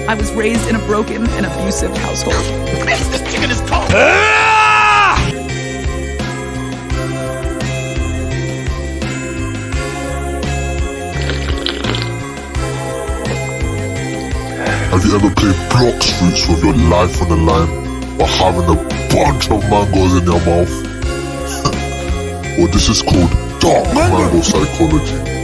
I was raised in a broken and abusive household. This chicken is cold! Have you ever played block fruits with your life on the line or having a bunch of mangoes in your mouth? Well, this is called dark mango psychology.